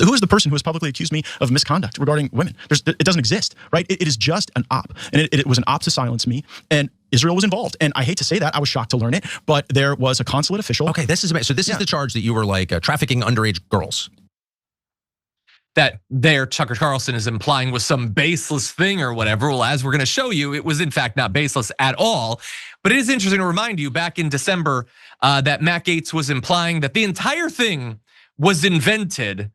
Who is the person who has publicly accused me of misconduct regarding women? It doesn't exist, right? It is just an op, and it was an op to silence me, and Israel was involved. And I hate to say that, I was shocked to learn it, but there was a consulate official. Okay, this is the charge that you were like trafficking underage girls. That there, Tucker Carlson is implying was some baseless thing or whatever. Well, as we're gonna show you, it was in fact not baseless at all. But it is interesting to remind you back in December that Matt Gaetz was implying that the entire thing was invented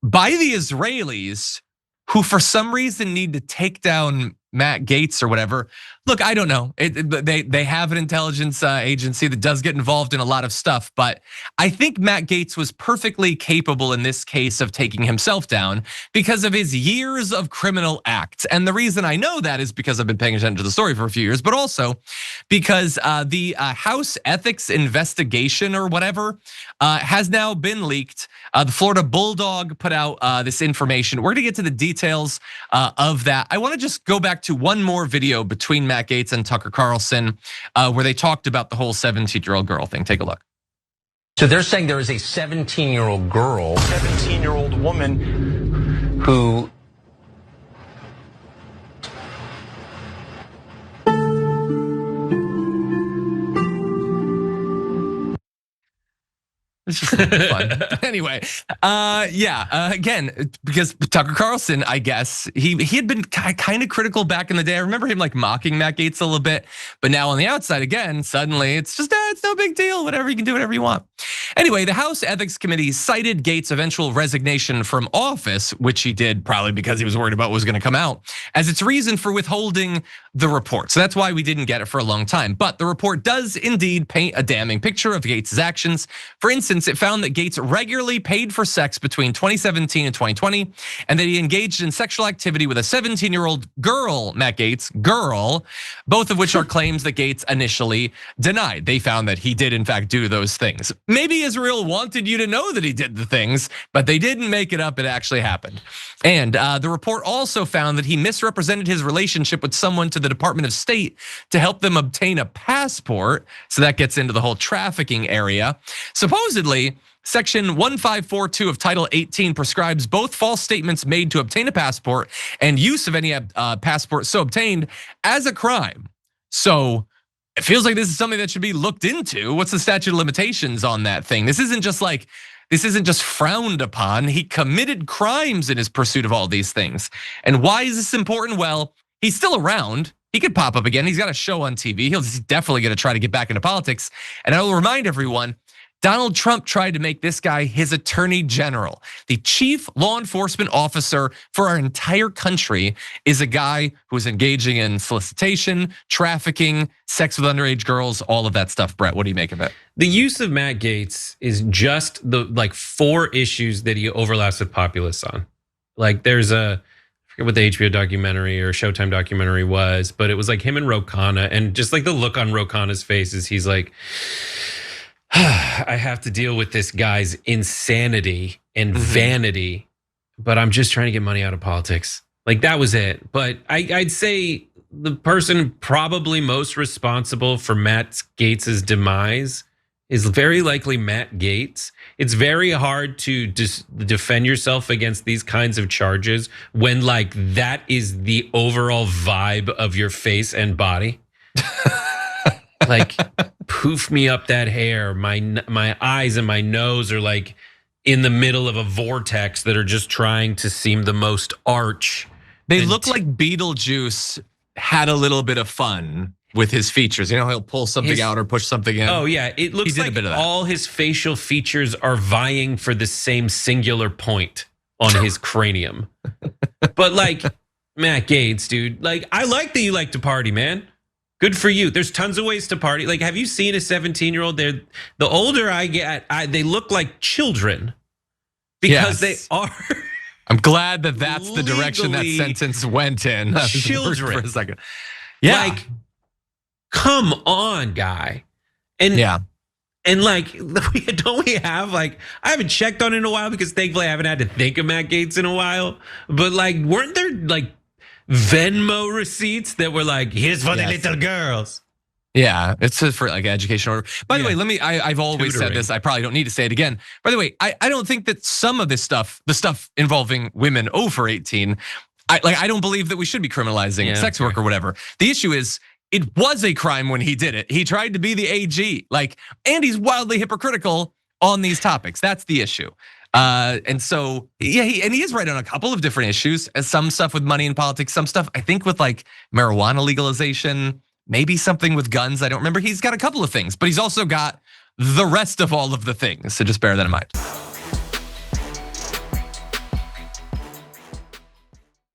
by the Israelis, who for some reason need to take down Matt Gaetz or whatever. Look, I don't know. They have an intelligence agency that does get involved in a lot of stuff, but I think Matt Gaetz was perfectly capable in this case of taking himself down because of his years of criminal acts. And the reason I know that is because I've been paying attention to the story for a few years, but also because the House ethics investigation or whatever has now been leaked. The Florida Bulldog put out this information. We're gonna get to the details of that. I wanna just go back to one more video between Matt Gaetz and Tucker Carlson where they talked about the whole 17-year-old girl thing. Take a look. So they're saying there is a 17-year-old girl, 17-year-old woman who It's just fun. Anyway, again, because Tucker Carlson, I guess, he had been kind of critical back in the day. I remember him like mocking Matt Gaetz a little bit, but now on the outside again, suddenly it's just, it's no big deal, whatever, you can do whatever you want. Anyway, the House Ethics Committee cited Gaetz' eventual resignation from office, which he did probably because he was worried about what was gonna come out, as its reason for withholding the report. So that's why we didn't get it for a long time. But the report does indeed paint a damning picture of Gaetz' actions. For instance, it found that Gaetz regularly paid for sex between 2017 and 2020, and that he engaged in sexual activity with a 17-year-old girl, Matt Gaetz, both of which are claims that Gaetz initially denied. They found that he did in fact do those things. Maybe Israel wanted you to know that he did the things, but they didn't make it up, it actually happened. And the report also found that he misrepresented his relationship with someone to the Department of State to help them obtain a passport. So that gets into the whole trafficking area. Supposedly, Section 1542 of Title 18 prescribes both false statements made to obtain a passport and use of any passport so obtained as a crime. So it feels like this is something that should be looked into. What's the statute of limitations on that thing? This isn't just frowned upon. He committed crimes in his pursuit of all these things. And why is this important? Well, he's still around. He could pop up again. He's got a show on TV. He's definitely gonna try to get back into politics. And I will remind everyone, Donald Trump tried to make this guy his attorney general. The chief law enforcement officer for our entire country is a guy who is engaging in solicitation, trafficking, sex with underage girls, all of that stuff. Brett, what do you make of it? The use of Matt Gaetz is just the 4 issues that he overlaps with populists on. Like there's I forget what the HBO documentary or Showtime documentary was, but it was like him and Ro Khanna, and just like the look on Ro Khanna's face is he's like, I have to deal with this guy's insanity and vanity, but I'm just trying to get money out of politics. Like that was it. But I'd say the person probably most responsible for Matt Gaetz' demise is very likely Matt Gaetz. It's very hard to defend yourself against these kinds of charges when like that is the overall vibe of your face and body. Like poof me up that hair. My eyes and my nose are like in the middle of a vortex that are just trying to seem the most arch. They look like Beetlejuice had a little bit of fun with his features. You know, he'll pull something out or push something in. Oh yeah, it looks like all his facial features are vying for the same singular point on his cranium. But like Matt Gaetz, dude, like I like that you like to party, man. Good for you. There's tons of ways to party. Like, have you seen a 17-year-old? The older I get, they look like children because they are. I'm glad that that's the direction that sentence went in. Children for a second. Yeah. Like, come on, guy. And and like, don't we have like, I haven't checked on it in a while because thankfully I haven't had to think of Matt Gaetz in a while. But like, weren't there like Venmo receipts that were like, here's for the little girls? Yeah, it's for like education order. By the Yeah. way, I've always said Tutoring. this. I probably don't need to say it again. By the way, I don't think that some of this stuff, the stuff involving women over 18, I don't believe that we should be criminalizing sex work or whatever. The issue is, it was a crime when he did it. He tried to be the AG, and he's wildly hypocritical on these topics. That's the issue. And so, yeah, he is right on a couple of different issues. Some stuff with money and politics, some stuff I think with like marijuana legalization, maybe something with guns. I don't remember. He's got a couple of things, but he's also got the rest of all of the things. So just bear that in mind.